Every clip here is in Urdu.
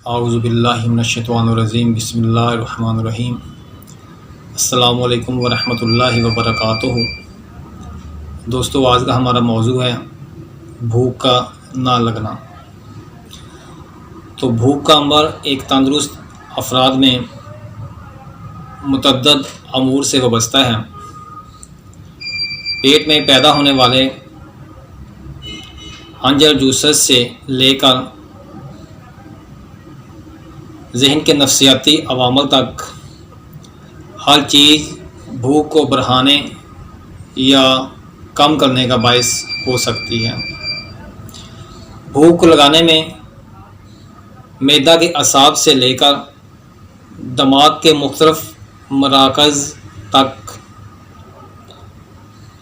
اعوذ باللہ من الشیطان الرجیم، بسم اللہ الرحمن الرحیم۔ السلام علیکم ورحمۃ اللہ وبرکاتہ۔ دوستو، آج کا ہمارا موضوع ہے بھوک کا نہ لگنا۔ تو بھوک کا امر ایک تندرست افراد میں متعدد امور سے وابستہ ہے۔ پیٹ میں پیدا ہونے والے انجر جوسس سے لے کر ذہن کے نفسیاتی عوامل تک ہر چیز بھوک کو بڑھانے یا کم کرنے کا باعث ہو سکتی ہے۔ بھوک کو لگانے میں معدہ کے اعصاب سے لے کر دماغ کے مختلف مراکز تک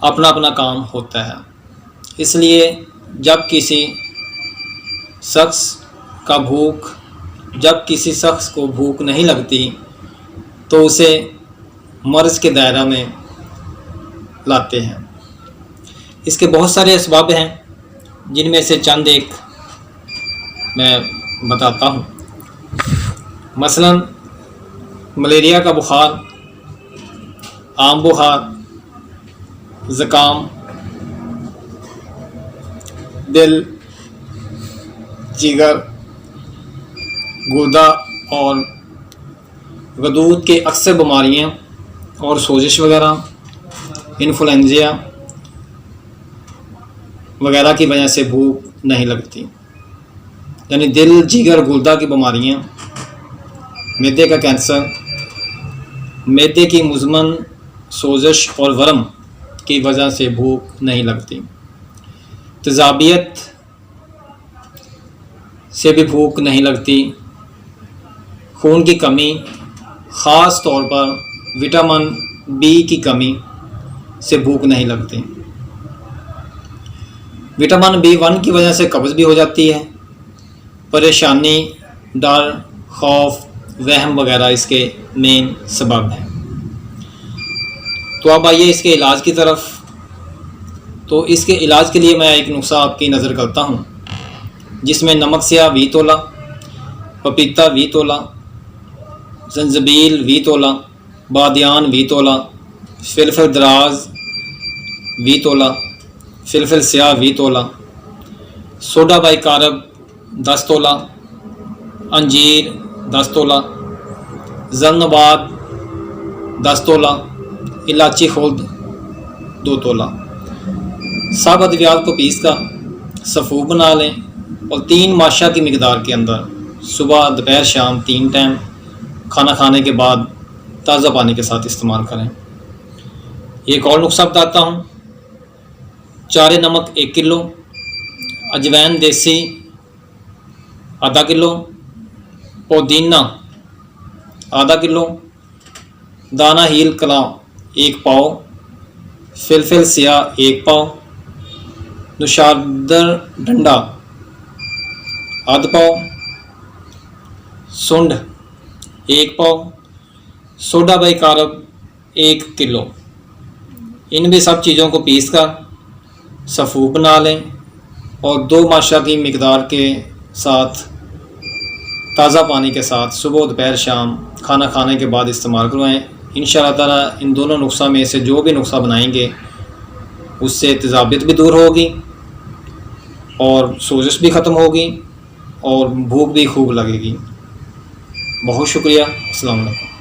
اپنا اپنا کام ہوتا ہے۔ اس لیے جب کسی شخص کو بھوک نہیں لگتی تو اسے مرض کے دائرہ میں لاتے ہیں۔ اس کے بہت سارے اسباب ہیں، جن میں سے چند ایک میں بتاتا ہوں۔ مثلا ملیریا کا بخار، عام بخار، زکام، دل، جگر، گردہ اور غدود کے اکثر بیماریاں اور سوزش وغیرہ، انفلوئنزا وغیرہ کی وجہ سے بھوک نہیں لگتی۔ یعنی دل، جگر، گردہ کی بیماریاں، معدے کا کینسر، معدے کی مزمن سوزش اور ورم کی وجہ سے بھوک نہیں لگتی۔ تیزابیت سے بھی بھوک نہیں لگتی۔ خون کی کمی، خاص طور پر وٹامن بی کی کمی سے بھوک نہیں لگتی۔ وٹامن B1 کی وجہ سے قبض بھی ہو جاتی ہے۔ پریشانی، ڈر، خوف، وہم وغیرہ اس کے مین سبب ہیں۔ تو اب آئیے اس کے علاج کی طرف۔ تو اس کے علاج کے لیے میں ایک نسخہ آپ کی نظر کرتا ہوں، جس میں نمک سیاہ 20 تولہ، پپیتا 20 تولہ، زنجبیل 20 تولہ، بادیان 20 تولہ، فلفل دراز 20 تولہ، فلفل سیاہ 20 تولہ، سوڈا بائی کارب 10 تولہ، انجیر 10 تولہ، زر نبات 10 تولہ، الائچی خلد 2 تولہ۔ سب ادویات کو پیس کر سفوف بنا لیں اور 3 ماشا کی مقدار کے اندر صبح، دوپہر، شام 3 ٹائم کھانا کھانے کے بعد تازہ پانی کے ساتھ استعمال کریں۔ ایک اور نسخہ بتاتا ہوں۔ چارے نمک 1 کلو، اجوین دیسی آدھا کلو، پودینہ آدھا کلو، دانہ ہیل کلا 1 پاؤ، فلفل سیاہ 1 پاؤ، نشادر ڈنڈا آدھا پاؤ، سنڈ 1 پاؤ، سوڈا بائی کارب 1 کلو۔ ان بھی سب چیزوں کو پیس کر سفوف بنا لیں اور 2 ماشا کی مقدار کے ساتھ تازہ پانی کے ساتھ صبح، دوپہر، شام کھانا کھانے کے بعد استعمال کروائیں۔ انشاءاللہ تعالیٰ ان دونوں نسخہ میں سے جو بھی نسخہ بنائیں گے اس سے تیزابیت بھی دور ہوگی اور سوزش بھی ختم ہوگی اور بھوک بھی خوب لگے گی۔ بہت شکریہ۔ السلام علیکم۔